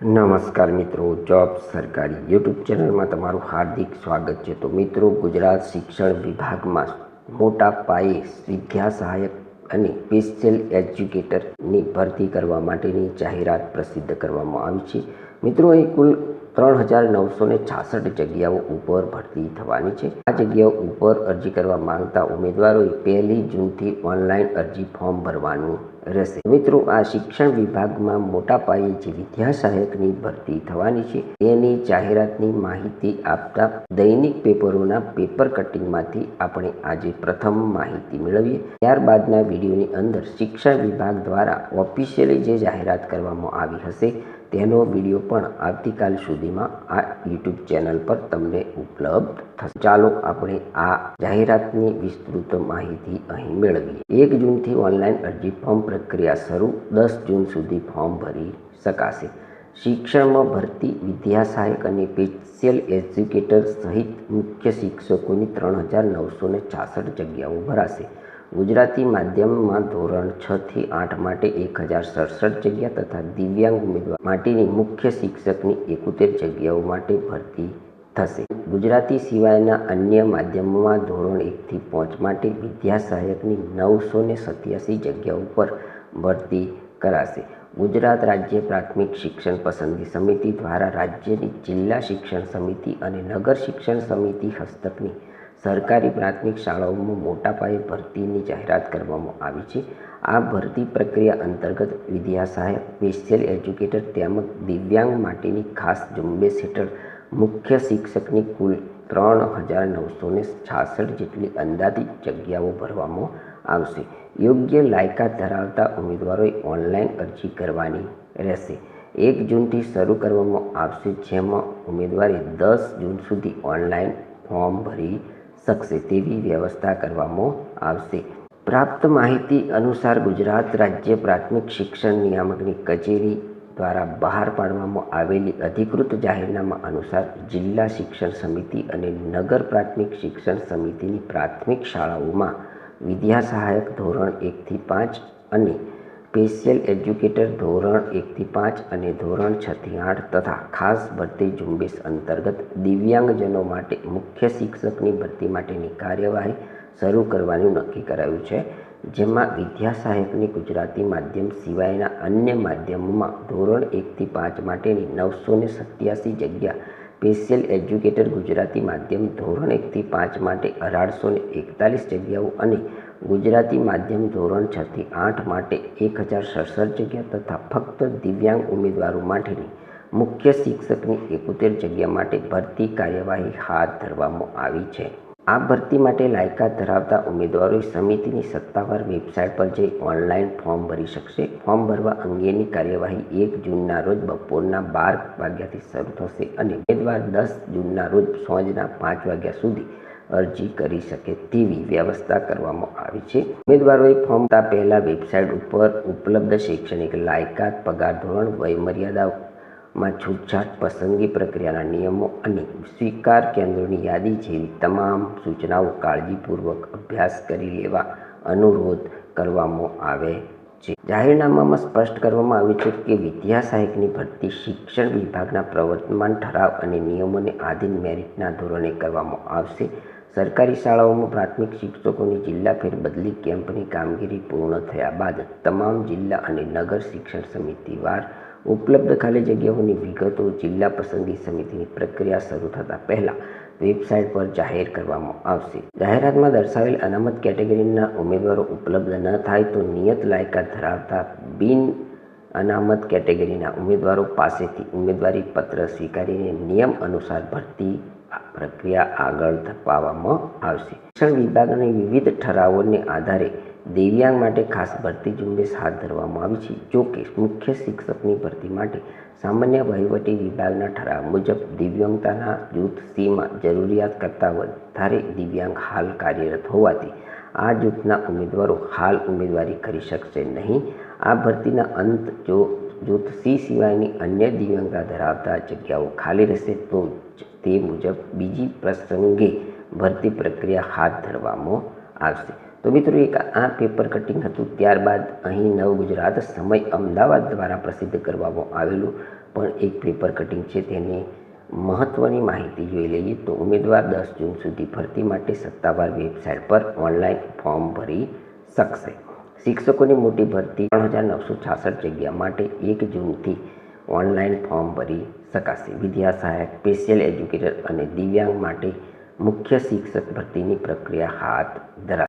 નમસ્કાર મિત્રો, જોબ સરકારી યુટ્યુબ ચેનલમાં તમારું હાર્દિક સ્વાગત છે। તો મિત્રો, ગુજરાત શિક્ષણ વિભાગમાં મોટા પાયે વિદ્યા સહાયક અને સ્પેશિયલ એજ્યુકેટરની ભરતી કરવા માટેની જાહેરાત પ્રસિદ્ધ કરવામાં આવી છે। મિત્રો, અહીં કુલ 3,966 જગ્યાઓ ઉપર ભરતી થવાની છે। આ જગ્યાઓ ઉપર અરજી કરવા માંગતા ઉમેદવારોએ 1 જૂનથી ઓનલાઈન અરજી ફોર્મ ભરવાનું રહેશે। મિત્રો, આ શિક્ષણ વિભાગમાં મોટા પાયે જે વિદ્યા સહાયકની ભરતી થવાની છે તેની જાહેરાતની માહિતી આપતા દૈનિક પેપરોના પેપર કટિંગમાંથી આપણે આજે પ્રથમ માહિતી મેળવીએ। ત્યારબાદના વિડીયોની અંદર શિક્ષણ વિભાગ દ્વારા ઓફિશિયલી જે જાહેરાત કરવામાં આવી હશે તેનો વિડીયો પણ આવતીકાલ સુધીમાં આ યુટ્યુબ ચેનલ પર તમને ઉપલબ્ધ થશે। ચાલો આપણે આ જાહેરાતની વિસ્તૃત માહિતી અહીં મેળવીએ। 1 જૂનથી ઓનલાઈન અરજી ફોર્મ પ્રક્રિયા શરૂ, 10 જૂન સુધી ફોર્મ ભરી શકાશે। શિક્ષણમાં ભરતી વિદ્યા સહાયક અને સ્પેશિયલ એજ્યુકેટર સહિત મુખ્ય શિક્ષકોની 3,966 જગ્યાઓ ભરાશે। ગુજરાતી માધ્યમમાં ધોરણ 6 થી 8 માટે 1,067 જગ્યા તથા દિવ્યાંગ ઉમેદવાર માટેની મુખ્ય શિક્ષકની 71 જગ્યાઓ માટે ભરતી થશે। ગુજરાતી સિવાયના અન્ય માધ્યમોમાં ધોરણ 1 થી 5 માટે વિદ્યા સહાયકની 987 જગ્યાઓ પર ભરતી કરાશે। ગુજરાત રાજ્ય પ્રાથમિક શિક્ષણ પસંદગી સમિતિ દ્વારા રાજ્યની જિલ્લા શિક્ષણ સમિતિ અને નગર શિક્ષણ સમિતિ હસ્તકની સરકારી પ્રાથમિક શાળાઓમાં મોટા પાયે ભરતીની જાહેરાત કરવામાં આવી છે। આ ભરતી પ્રક્રિયા અંતર્ગત વિદ્યા સહાયક, સ્પેશિયલ એજ્યુકેટર તેમજ દિવ્યાંગ માટેની ખાસ ઝુંબેશ હેઠળ મુખ્ય શિક્ષકની કુલ 3,966 જેટલી અંદાજિત જગ્યાઓ ભરવામાં આવશે। યોગ્ય લાયકાત ધરાવતા ઉમેદવારોએ ઓનલાઈન અરજી કરવાની રહેશે। 1 જૂનથી શરૂ કરવામાં આવશે, જેમાં ઉમેદવારે 10 જૂન સુધી ઓનલાઈન ફોર્મ ભરી શકશે તેવી વ્યવસ્થા કરવામાં આવશે। પ્રાપ્ત માહિતી અનુસાર ગુજરાત રાજ્ય પ્રાથમિક શિક્ષણ નિયામકની કચેરી દ્વારા બહાર પાડવામાં આવેલી અધિકૃત જાહેરનામા અનુસાર જિલ્લા શિક્ષણ સમિતિ અને નગર પ્રાથમિક શિક્ષણ સમિતિની પ્રાથમિક શાળાઓમાં વિદ્યા સહાયક ધોરણ 1 થી 5 અને સ્પેશિયલ એજ્યુકેટર ધોરણ 1 થી 5 અને ધોરણ 6 થી 8 તથા ખાસ ભરતી ઝુંબેશ અંતર્ગત દિવ્યાંગજનો માટે મુખ્ય શિક્ષકની ભરતી માટેની કાર્યવાહી શરૂ કરવાનું નક્કી કરાયું છે, જેમાં વિદ્યા સહાયકની ગુજરાતી માધ્યમ સિવાયના અન્ય માધ્યમોમાં ધોરણ 1 થી 5 માટેની 987 જગ્યા, સ્પેશિયલ એજ્યુકેટર ગુજરાતી માધ્યમ ધોરણ 1 થી 5 માટે 1841 જગ્યાઓ અને ગુજરાતી માધ્યમ ધોરણ 6 થી 8 માટે 1,067 જગ્યા તથા ફક્ત દિવ્યાંગ ઉમેદવારો માટેની મુખ્ય શિક્ષકની 71 જગ્યા માટે ભરતી કાર્યવાહી હાથ ધરવામાં આવી છે। આ ભરતી માટે લાયકાત ધરાવતા ઉમેદવારોએ સમિતિની સત્તાવાર વેબસાઇટ પર જઈ ઓનલાઈન ફોર્મ ભરી શકશે। ફોર્મ ભરવા અંગેની કાર્યવાહી 1 જૂનના રોજ બપોરના 12 વાગ્યાથી શરૂ થશે અને ઉમેદવાર 10 જૂનના રોજ સાંજના 5 વાગ્યા સુધી અરજી કરી શકે તેવી વ્યવસ્થા કરવામાં આવી છે। ઉમેદવારોએ ફોર્મ ભરતા પહેલા વેબસાઇટ ઉપર ઉપલબ્ધ શૈક્ષણિક લાયકાત, પગાર ધોરણ, વયમર્યાદામાં છૂટછાટ, પસંદગી પ્રક્રિયાના નિયમો અને સ્વીકાર કેન્દ્રોની યાદી જેવી તમામ સૂચનાઓ કાળજીપૂર્વક અભ્યાસ કરી લેવા અનુરોધ કરવામાં આવે છે। જાહેરનામામાં સ્પષ્ટ કરવામાં આવ્યું છે કે વિદ્યા સહાયકની ભરતી શિક્ષણ વિભાગના પ્રવર્તમાન ઠરાવ અને નિયમોને આધીન મેરિટના ધોરણે કરવામાં આવશે। સરકારી શાળાઓમાં પ્રાથમિક શિક્ષકોની જિલ્લા ફેરબદલી કેમ્પની કામગીરી પૂર્ણ થયા બાદ તમામ જિલ્લા અને નગર શિક્ષણ સમિતિવાર ઉપલબ્ધ ખાલી જગ્યાઓની વિગતો જિલ્લા પસંદગી સમિતિની પ્રક્રિયા શરૂ થતાં પહેલાં વેબસાઇટ પર જાહેર કરવામાં આવશે। જાહેરાતમાં દર્શાવેલ અનામત કેટેગરીના ઉમેદવારો ઉપલબ્ધ ન થાય તો નિયત લાયકાત ધરાવતા બિન અનામત કેટેગરીના ઉમેદવારો પાસેથી ઉમેદવારી પત્ર સ્વીકારીને નિયમ અનુસાર ભરતી પ્રક્રિયા આગળ ધપાવવામાં આવશે। શિક્ષણ વિભાગની વિવિધ ઠરાવોને આધારે દિવ્યાંગ માટે ખાસ ભરતી ઝુંબેશ હાથ ધરવામાં આવી છે। જો કે મુખ્ય શિક્ષકની ભરતી માટે સામાન્ય વહીવટી વિભાગના ઠરાવ મુજબ દિવ્યાંગતાના જૂથ સીમાં જરૂરિયાત કરતાં વધારે દિવ્યાંગ હાલ કાર્યરત હોવાથી આ જૂથના ઉમેદવારો હાલ ઉમેદવારી કરી શકશે નહીં। આ ભરતીના અંત જો જૂથ સી સિવાયની અન્ય દિવ્યાંગતા ધરાવતા જગ્યાઓ ખાલી રહેશે તો તે મુજબ બીજી પ્રસંગે ભરતી પ્રક્રિયા હાથ ધરવામાં આવશે। તો મિત્રો, એક આ પેપર કટિંગ હતું। ત્યારબાદ અહીં નવ ગુજરાત સમય અમદાવાદ દ્વારા પ્રસિદ્ધ કરવામાં આવેલું પણ એક પેપર કટિંગ છે તેની મહત્ત્વની માહિતી જોઈ લઈએ તો ઉમેદવાર 10 જૂન સુધી ભરતી માટે સત્તાવાર વેબસાઇટ પર ઓનલાઈન ફોર્મ ભરી શકશે. શિક્ષકોની મોટી ભરતી 3,966 જગ્યા માટે 1 જૂનથી ઓનલાઈન ફોર્મ ભરી શકાશે. વિદ્યા સહાયક, સ્પેશિયલ એજ્યુકેટર અને દિવ્યાંગ માટે મુખ્ય શિક્ષક ભરતીની પ્રક્રિયા હાથ ધરાશે.